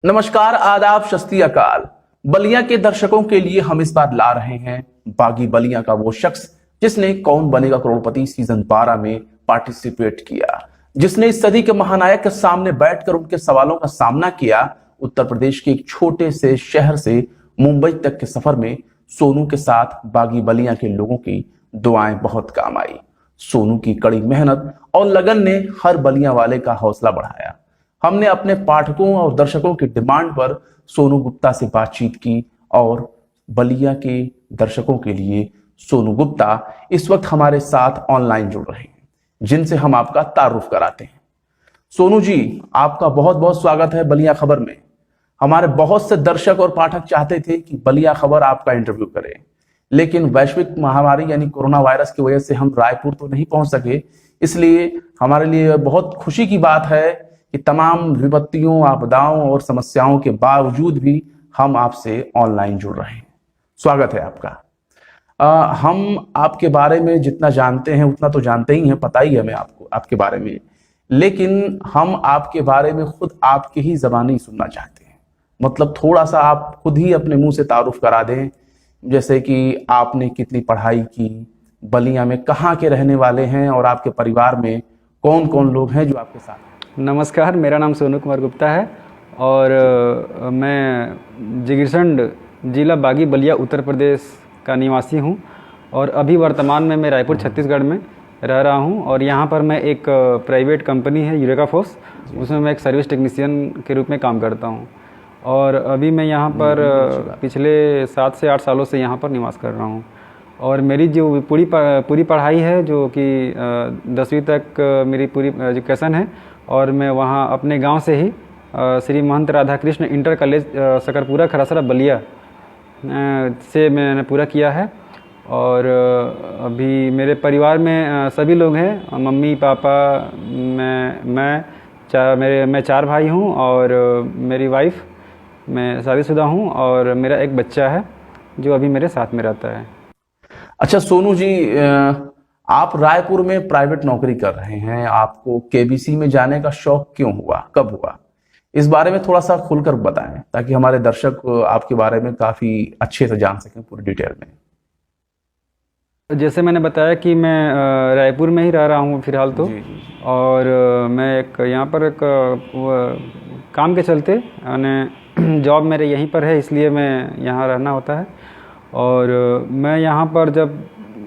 नमस्कार, आदाब, सत श्री अकाल। बलिया के दर्शकों के लिए हम इस बार ला रहे हैं बागी बलिया का वो शख्स जिसने कौन बनेगा करोड़पति सीजन 12 में पार्टिसिपेट किया, जिसने इस सदी के महानायक के सामने बैठकर उनके सवालों का सामना किया। उत्तर प्रदेश के एक छोटे से शहर से मुंबई तक के सफर में सोनू के साथ बागी बलिया के लोगों की दुआएं बहुत काम आई। सोनू की कड़ी मेहनत और लगन ने हर बलिया वाले का हौसला बढ़ाया। हमने अपने पाठकों और दर्शकों की डिमांड पर सोनू गुप्ता से बातचीत की और बलिया के दर्शकों के लिए सोनू गुप्ता इस वक्त हमारे साथ ऑनलाइन जुड़ रहे हैं, जिनसे हम आपका तारुफ कराते हैं। सोनू जी, आपका बहुत बहुत स्वागत है बलिया खबर में। हमारे बहुत से दर्शक और पाठक चाहते थे कि बलिया खबर आपका इंटरव्यू करे, लेकिन वैश्विक महामारी यानी कोरोना वायरस की वजह से हम रायपुर तो नहीं पहुंच सके। इसलिए हमारे लिए बहुत खुशी की बात है कि तमाम विपत्तियों, आपदाओं और समस्याओं के बावजूद भी हम आपसे ऑनलाइन जुड़ रहे हैं। स्वागत है आपका। हम आपके बारे में जितना जानते हैं उतना तो जानते ही हैं, पता ही है हमें आपको आपके बारे में, लेकिन हम आपके बारे में खुद आपके ही ज़बानी सुनना चाहते हैं। मतलब थोड़ा सा आप खुद ही अपने मुंह से तारुफ करा दें, जैसे कि आपने कितनी पढ़ाई की, बलिया में कहाँ के रहने वाले हैं और आपके परिवार में कौन कौन लोग हैं जो आपके साथ हैं। नमस्कार, मेरा नाम सोनू कुमार गुप्ता है और मैं जिगीरसंड जिला बागी बलिया उत्तर प्रदेश का निवासी हूं और अभी वर्तमान में मैं रायपुर छत्तीसगढ़ में रह रहा हूं और यहां पर मैं एक प्राइवेट कंपनी है यूरेका फोर्स, उसमें मैं एक सर्विस टेक्नीशियन के रूप में काम करता हूं और अभी मैं यहां पर पिछले 7 से 8 सालों से यहां पर निवास कर रहा हूं। और मेरी जो पूरी पढ़ाई है, जो कि 10वीं तक मेरी पूरी एजुकेशन है और मैं वहाँ अपने गांव से ही श्री महंत राधा कृष्ण इंटर कॉलेज सकरपुरा खरासरा बलिया से मैंने पूरा किया है। और अभी मेरे परिवार में सभी लोग हैं, मम्मी पापा, मैं 4 भाई हूँ और मेरी वाइफ, मैं शादीशुदा हूँ और मेरा एक बच्चा है जो अभी मेरे साथ में रहता है। अच्छा सोनू जी, आप रायपुर में प्राइवेट नौकरी कर रहे हैं, आपको केबीसी में जाने का शौक क्यों हुआ, कब हुआ, इस बारे में थोड़ा सा खुलकर बताएं ताकि हमारे दर्शक आपके बारे में काफी अच्छे से जान सकें पूरी डिटेल में। जैसे मैंने बताया कि मैं रायपुर में ही रह रहा हूँ फिलहाल तो जी। और मैं एक यहाँ पर एक काम के चलते यानी जॉब मेरे यहीं पर है, इसलिए मैं यहाँ रहना होता है। और मैं यहाँ पर जब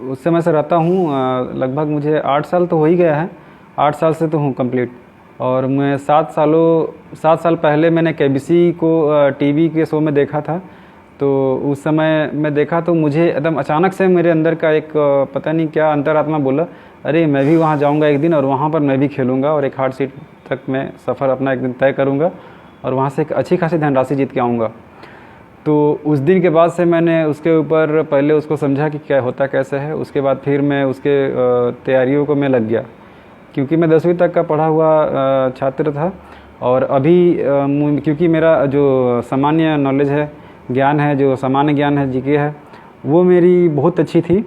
उस समय से रहता हूँ, लगभग मुझे 8 साल तो हो ही गया है, 8 साल से तो हूँ कंप्लीट। और मैं 7 साल पहले मैंने केबीसी को टीवी के शो में देखा था, तो उस समय मैं देखा तो मुझे एकदम अचानक से मेरे अंदर का एक पता नहीं क्या अंतरात्मा बोला, अरे मैं भी वहाँ जाऊँगा एक दिन और वहाँ पर मैं भी खेलूँगा और एक हार्ड सीट तक मैं सफ़र अपना एक दिन तय करूँगा और वहाँ से एक अच्छी खासी धनराशि जीत के आऊँगा। तो उस दिन के बाद से मैंने उसके ऊपर पहले उसको समझा कि क्या होता कैसे है, उसके बाद फिर मैं उसके तैयारियों को मैं लग गया, क्योंकि मैं 10वीं तक का पढ़ा हुआ छात्र था। और अभी क्योंकि मेरा जो सामान्य नॉलेज है, ज्ञान है, जो सामान्य ज्ञान है, जीके है, वो मेरी बहुत अच्छी थी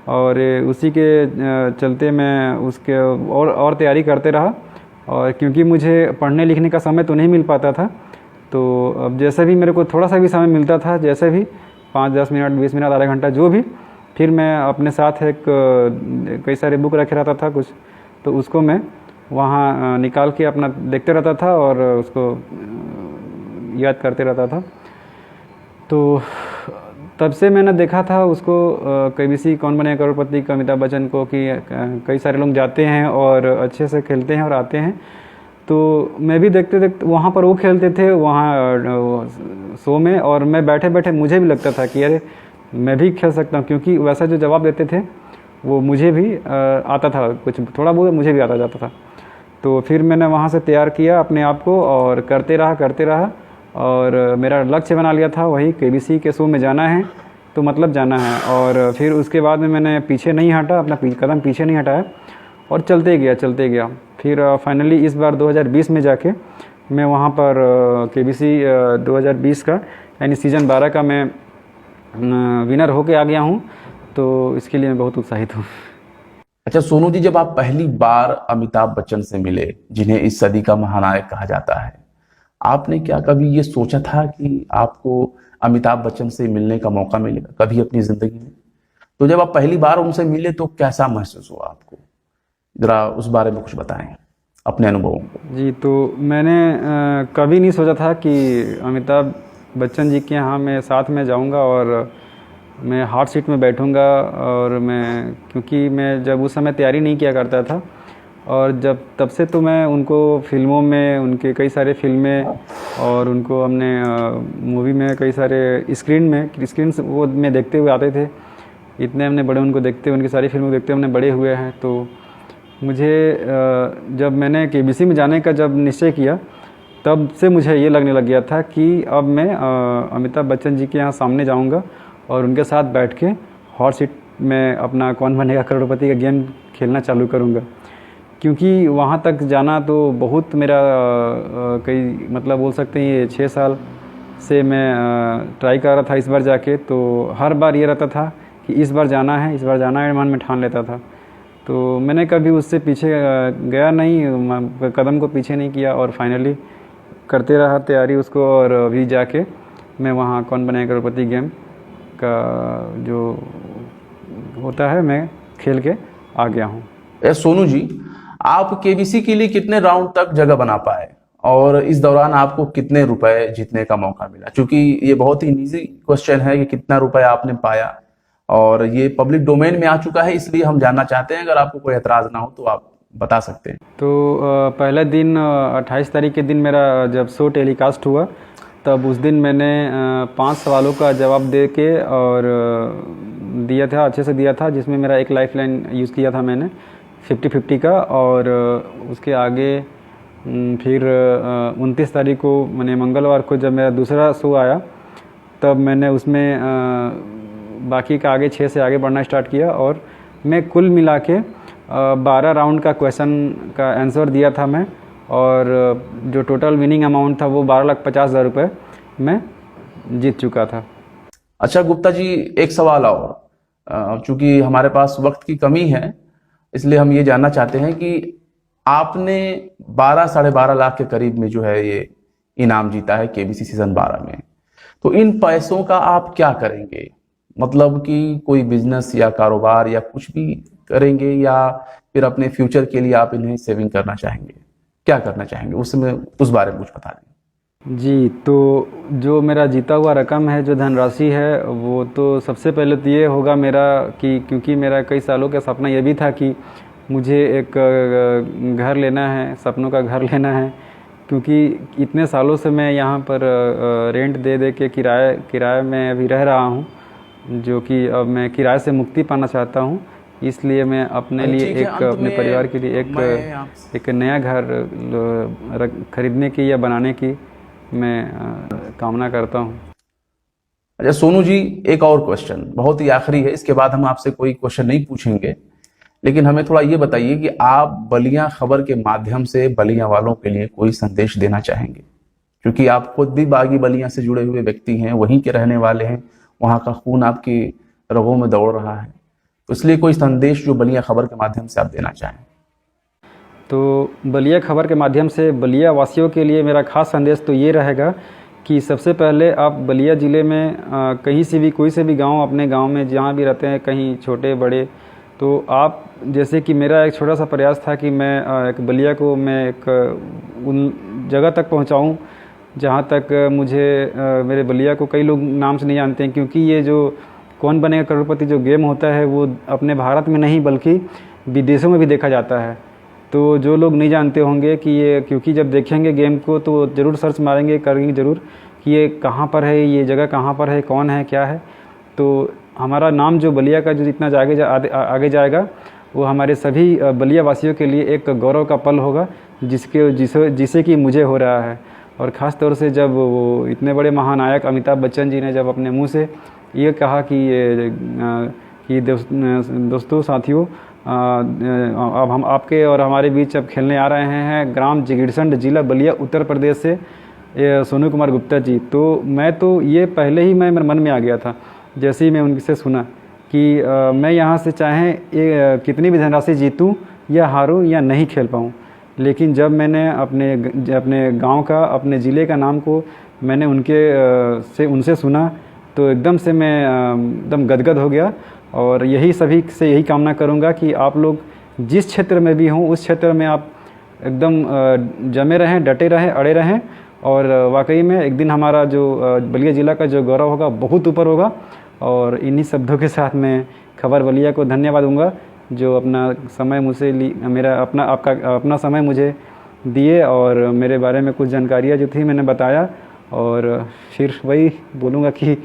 और उसी के चलते मैं उसके और तैयारी करते रहा। और क्योंकि मुझे पढ़ने लिखने का समय तो नहीं मिल पाता था, तो अब जैसे भी मेरे को थोड़ा सा भी समय मिलता था, जैसे भी 5-10 मिनट, 20 मिनट, आधा घंटा, जो भी, फिर मैं अपने साथ एक कई सारे बुक रखे रहता था कुछ, तो उसको मैं वहाँ निकाल के अपना देखते रहता था और उसको याद करते रहता था। तो तब से मैंने देखा था उसको, केबीसी कौन बनेगा करोड़पति का अमिताभ बच्चन को, कि कई सारे लोग जाते हैं और अच्छे से खेलते हैं और आते हैं। तो मैं भी देखते वहाँ पर वो खेलते थे वहाँ शो में, और मैं बैठे बैठे मुझे भी लगता था कि अरे मैं भी खेल सकता हूँ, क्योंकि वैसा जो जवाब देते थे वो मुझे भी आता था, कुछ थोड़ा बहुत मुझे भी आता जाता था। तो फिर मैंने वहाँ से तैयार किया अपने आप को और करते रहा और मेरा लक्ष्य बना लिया था वही केबीसी के शो में जाना है, तो मतलब जाना है। और फिर उसके बाद में मैंने पीछे नहीं हटा, अपना कदम पीछे नहीं हटाया और चलते गया। फिर फाइनली इस बार 2020 में जाके मैं वहाँ पर केबीसी 2020 का यानी सीज़न 12 का मैं विनर होके आ गया हूँ, तो इसके लिए मैं बहुत उत्साहित हूँ। अच्छा सोनू जी, जब आप पहली बार अमिताभ बच्चन से मिले, जिन्हें इस सदी का महानायक कहा जाता है, आपने क्या कभी ये सोचा था कि आपको अमिताभ बच्चन से मिलने का मौका मिलेगा कभी अपनी जिंदगी में? तो जब आप पहली बार उनसे मिले तो कैसा महसूस हुआ आपको? जरा उस बारे में कुछ बताएं अपने अनुभवों को। जी, तो मैंने कभी नहीं सोचा था कि अमिताभ बच्चन जी के यहाँ मैं साथ में जाऊंगा और मैं हॉट सीट में बैठूंगा। और मैं, क्योंकि मैं जब उस समय तैयारी नहीं किया करता था, और जब तब से तो मैं उनको फिल्मों में, उनके कई सारे फिल्में, और उनको हमने मूवी में कई सारे स्क्रीन से वो में देखते हुए आते थे। इतने हमने बड़े उनको देखते, उनकी सारी फिल्मों देखते हमने बड़े हुए हैं। तो मुझे जब मैंने केबीसी में जाने का जब निश्चय किया, तब से मुझे ये लगने लग गया था कि अब मैं अमिताभ बच्चन जी के यहाँ सामने जाऊँगा और उनके साथ बैठ के हॉट सीट में अपना कौन बनेगा करोड़पति का गेम खेलना चालू करूँगा। क्योंकि वहाँ तक जाना तो बहुत मेरा कई मतलब बोल सकते हैं ये 6 साल से मैं ट्राई कर रहा था इस बार जाके। तो हर बार ये रहता था कि इस बार जाना है, इस बार जाना है, मन में ठान लेता था। तो मैंने कभी उससे पीछे गया नहीं, कदम को पीछे नहीं किया, और फाइनली करते रहा तैयारी उसको। और अभी जाके मैं वहाँ कौन बनेगा करोड़पति गेम का जो होता है मैं खेल के आ गया हूँ। सोनू जी, आप केबीसी के लिए कितने राउंड तक जगह बना पाए और इस दौरान आपको कितने रुपए जीतने का मौका मिला? क्योंकि ये बहुत ही निजी क्वेश्चन है कि कितना रुपए आपने पाया, और ये पब्लिक डोमेन में आ चुका है, इसलिए हम जानना चाहते हैं। अगर आपको कोई एतराज ना हो तो आप बता सकते हैं। तो पहला दिन 28 तारीख के दिन मेरा जब शो टेलीकास्ट हुआ, तब उस दिन मैंने 5 सवालों का जवाब दे के और दिया था, अच्छे से दिया था, जिसमें मेरा एक लाइफ लाइन यूज़ किया था मैंने 50-50 का। और उसके आगे फिर 29 तारीख को मैंने मंगलवार को जब मेरा दूसरा शो आया, तब मैंने उसमें बाकी का आगे 6 से आगे बढ़ना स्टार्ट किया। और मैं कुल मिला के 12 राउंड का क्वेश्चन का आंसर दिया था मैं, और जो टोटल विनिंग अमाउंट था वो 12,50,000 रुपये मैं जीत चुका था। अच्छा गुप्ता जी, एक सवाल और, चूंकि हमारे पास वक्त की कमी है, इसलिए हम ये जानना चाहते हैं कि आपने 12-12.5 लाख के करीब में जो है ये इनाम जीता है केबीसी सीजन 12 में, तो इन पैसों का आप क्या करेंगे? मतलब कि कोई बिजनेस या कारोबार या कुछ भी करेंगे, या फिर अपने फ्यूचर के लिए आप इन्हें सेविंग करना चाहेंगे? क्या करना चाहेंगे उसमें, उस बारे में कुछ बता दें। जी, तो जो मेरा जीता हुआ रकम है, जो धनराशि है, वो तो सबसे पहले तो ये होगा मेरा कि, क्योंकि मेरा कई सालों का सपना ये भी था कि मुझे एक घर लेना है, सपनों का घर लेना है। क्योंकि इतने सालों से मैं यहाँ पर रेंट दे दे के किराए में अभी रह रहा हूँ, जो कि अब मैं किराए से मुक्ति पाना चाहता हूँ। इसलिए मैं अपने लिए अपने परिवार के लिए एक नया घर खरीदने की या बनाने की मैं कामना करता हूँ। अच्छा सोनू जी, एक और क्वेश्चन, बहुत ही आखिरी है, इसके बाद हम आपसे कोई क्वेश्चन नहीं पूछेंगे, लेकिन हमें थोड़ा ये बताइए कि आप बलिया खबर के माध्यम से बलिया वालों के लिए कोई संदेश देना चाहेंगे? क्योंकि आप खुद भी बागी बलिया से जुड़े हुए व्यक्ति हैं, वहीं के रहने वाले हैं, वहां का खून आपकी रगों में दौड़ रहा है, तो इसलिए कोई संदेश जो बलिया खबर के माध्यम से आप देना चाहें। तो बलिया खबर के माध्यम से बलिया वासियों के लिए मेरा खास संदेश तो ये रहेगा कि सबसे पहले आप बलिया ज़िले में कहीं से भी, कोई से भी गांव, अपने गांव में जहां भी रहते हैं, कहीं छोटे बड़े, तो आप, जैसे कि मेरा एक छोटा सा प्रयास था कि मैं एक बलिया को मैं एक उन जगह तक पहुंचाऊं जहां तक मुझे मेरे बलिया को कई लोग नाम से नहीं जानते हैं। क्योंकि ये जो कौन बनेगा करोड़पति जो गेम होता है, वो अपने भारत में नहीं बल्कि विदेशों में भी देखा जाता है। तो जो लोग नहीं जानते होंगे कि ये, क्योंकि जब देखेंगे गेम को तो ज़रूर सर्च मारेंगे, करेंगे ज़रूर कि ये कहाँ पर है, ये जगह कहाँ पर है, कौन है, क्या है। तो हमारा नाम जो बलिया का जो जितना आगे जाएगा, वो हमारे सभी बलिया वासियों के लिए एक गौरव का पल होगा, जिसे कि मुझे हो रहा है। और ख़ास तौर से जब वो इतने बड़े महानायक अमिताभ बच्चन जी ने जब अपने मुँह से ये कहा कि दोस्तों, साथियों, अब हम आपके और हमारे बीच अब खेलने आ रहे हैं ग्राम जिगिरसंड, जिला बलिया, उत्तर प्रदेश से सोनू कुमार गुप्ता जी। तो मैं तो ये पहले ही मेरे मन में आ गया था, जैसे ही मैं उनसे सुना कि मैं यहाँ से चाहे कितनी भी धनराशि जीतूँ या हारूँ या नहीं खेल पाऊँ, लेकिन जब मैंने अपने गांव का, अपने ज़िले का नाम को मैंने उनसे सुना तो एकदम से मैं एकदम गदगद हो गया। और यही सभी से यही कामना करूंगा कि आप लोग जिस क्षेत्र में भी हों उस क्षेत्र में आप एकदम जमे रहें, डटे रहें, अड़े रहें। और वाकई में एक दिन हमारा जो बलिया ज़िला का जो गौरव होगा बहुत ऊपर होगा। और इन्हीं शब्दों के साथ मैं खबर बलिया को धन्यवाद दूंगा जो अपना समय मुझसे अपना समय मुझे दिए और मेरे बारे में कुछ जानकारियाँ जो थी मैंने बताया। और फिर वही बोलूँगा कि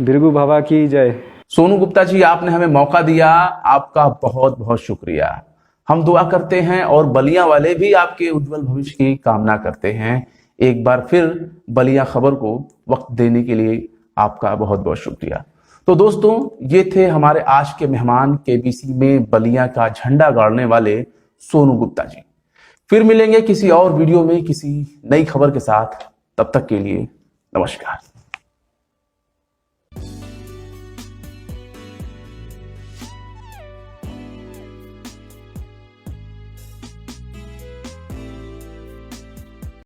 बिरगू बाबा की जय। सोनू गुप्ता जी, आपने हमें मौका दिया, आपका बहुत बहुत शुक्रिया। हम दुआ करते हैं और बलिया वाले भी आपके उज्जवल भविष्य की कामना करते हैं। एक बार फिर बलिया खबर को वक्त देने के लिए आपका बहुत बहुत शुक्रिया। तो दोस्तों, ये थे हमारे आज के मेहमान, केबीसी में बलिया का झंडा गाड़ने वाले सोनू गुप्ता जी। फिर मिलेंगे किसी और वीडियो में किसी नई खबर के साथ। तब तक के लिए नमस्कार।